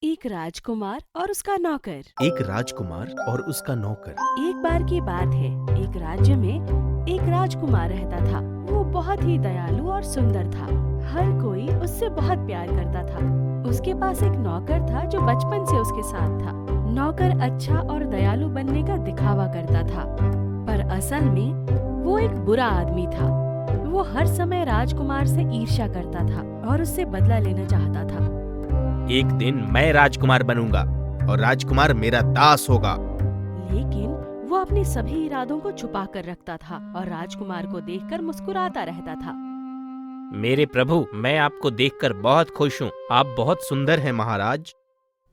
एक राजकुमार और उसका नौकर। एक राजकुमार और उसका नौकर। एक बार की बात है, एक राज्य में एक राजकुमार रहता था। वो बहुत ही दयालु और सुंदर था। हर कोई उससे बहुत प्यार करता था। उसके पास एक नौकर था जो बचपन से उसके साथ था। नौकर अच्छा और दयालु बनने का दिखावा करता था, पर असल में वो एक बुरा आदमी था। वो हर समय राजकुमार से ईर्ष्या करता था और उससे बदला लेना चाहता था। एक दिन मैं राजकुमार बनूंगा और राजकुमार मेरा दास होगा। लेकिन वो अपने सभी इरादों को छुपा कर रखता था और राजकुमार को देखकर मुस्कुराता रहता था। मेरे प्रभु, मैं आपको देखकर बहुत खुश हूँ। आप बहुत सुंदर हैं महाराज।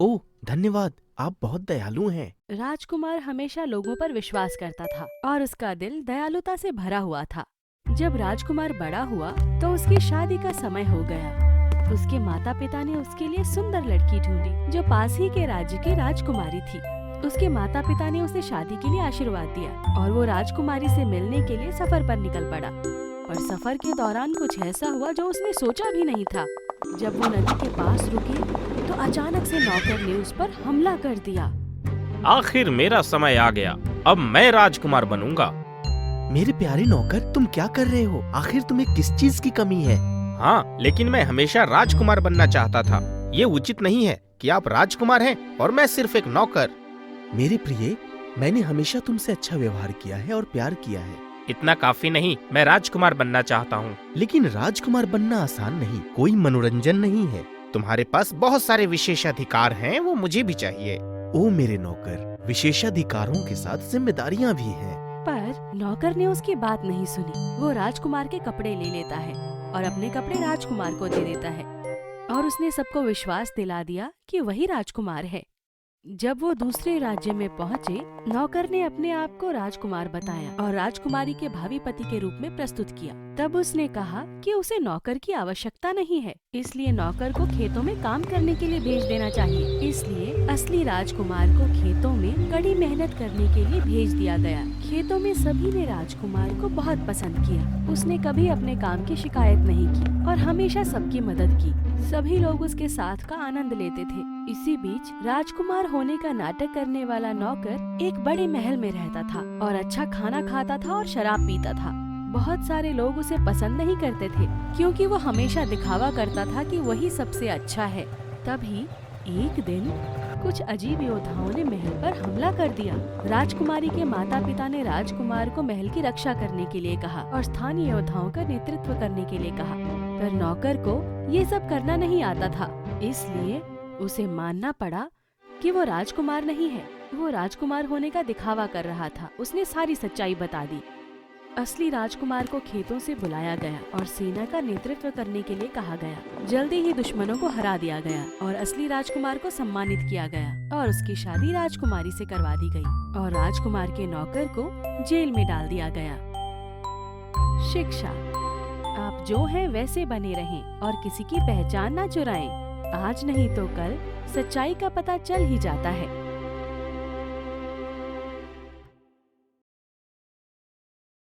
ओह धन्यवाद, आप बहुत दयालु हैं। राजकुमार हमेशा लोगों पर विश्वास करता था और उसका दिल दयालुता से भरा हुआ था। जब राजकुमार बड़ा हुआ तो उसकी शादी का समय हो गया। उसके माता पिता ने उसके लिए सुंदर लड़की ढूंढी जो पास ही के राज्य की राजकुमारी थी। उसके माता पिता ने उसे शादी के लिए आशीर्वाद दिया और वो राजकुमारी से मिलने के लिए सफर पर निकल पड़ा। और सफर के दौरान कुछ ऐसा हुआ जो उसने सोचा भी नहीं था। जब वो नदी के पास रुके तो अचानक से नौकर ने उस पर हमला कर दिया। आखिर मेरा समय आ गया, अब मैं राजकुमार बनूंगा। मेरे प्यारे नौकर, तुम क्या कर रहे हो? आखिर तुम्हें किस चीज की कमी है? हाँ, लेकिन मैं हमेशा राजकुमार बनना चाहता था। ये उचित नहीं है कि आप राजकुमार हैं और मैं सिर्फ एक नौकर। मेरे प्रिय, मैंने हमेशा तुमसे अच्छा व्यवहार किया है और प्यार किया है। इतना काफी नहीं, मैं राजकुमार बनना चाहता हूँ। लेकिन राजकुमार बनना आसान नहीं, कोई मनोरंजन नहीं है। तुम्हारे पास बहुत सारे विशेषाधिकार हैं, वो मुझे भी चाहिए। ओ मेरे नौकर, विशेषाधिकारों के साथ जिम्मेदारियाँ भी हैं। पर नौकर ने उसकी बात नहीं सुनी। वो राजकुमार के कपड़े ले लेता है और अपने कपड़े राजकुमार को दे देता है और उसने सबको विश्वास दिला दिया कि वही राजकुमार है। जब वो दूसरे राज्य में पहुँचे, नौकर ने अपने आप को राजकुमार बताया और राजकुमारी के भावी पति के रूप में प्रस्तुत किया। तब उसने कहा कि उसे नौकर की आवश्यकता नहीं है, इसलिए नौकर को खेतों में काम करने के लिए भेज देना चाहिए। इसलिए असली राजकुमार को खेतों में कड़ी मेहनत करने के लिए भेज दिया गया। खेतों में सभी ने राजकुमार को बहुत पसंद किया। उसने कभी अपने काम की शिकायत नहीं की और हमेशा सबकी मदद की। सभी लोग उसके साथ का आनंद लेते थे। इसी बीच राजकुमार होने का नाटक करने वाला नौकर एक बड़े महल में रहता था और अच्छा खाना खाता था और शराब पीता था। बहुत सारे लोग उसे पसंद नहीं करते थे क्योंकि वो हमेशा दिखावा करता था कि वही सबसे अच्छा है। तभी एक दिन कुछ अजीब योद्धाओं ने महल पर हमला कर दिया। राजकुमारी के माता पिता ने राजकुमार को महल की रक्षा करने के लिए कहा और स्थानीय योद्धाओं का नेतृत्व करने के लिए कहा, पर नौकर को ये सब करना नहीं आता था। इसलिए उसे मानना पड़ा कि वो राजकुमार नहीं है। वो राजकुमार होने का दिखावा कर रहा था। उसने सारी सच्चाई बता दी। असली राजकुमार को खेतों से बुलाया गया और सेना का नेतृत्व करने के लिए कहा गया। जल्दी ही दुश्मनों को हरा दिया गया और असली राजकुमार को सम्मानित किया गया और उसकी शादी राजकुमारी से करवा दी गई और राजकुमार के नौकर को जेल में डाल दिया गया। शिक्षा: आप जो हैं वैसे बने रहें और किसी की पहचान न चुराएं। आज नहीं तो कल सच्चाई का पता चल ही जाता है।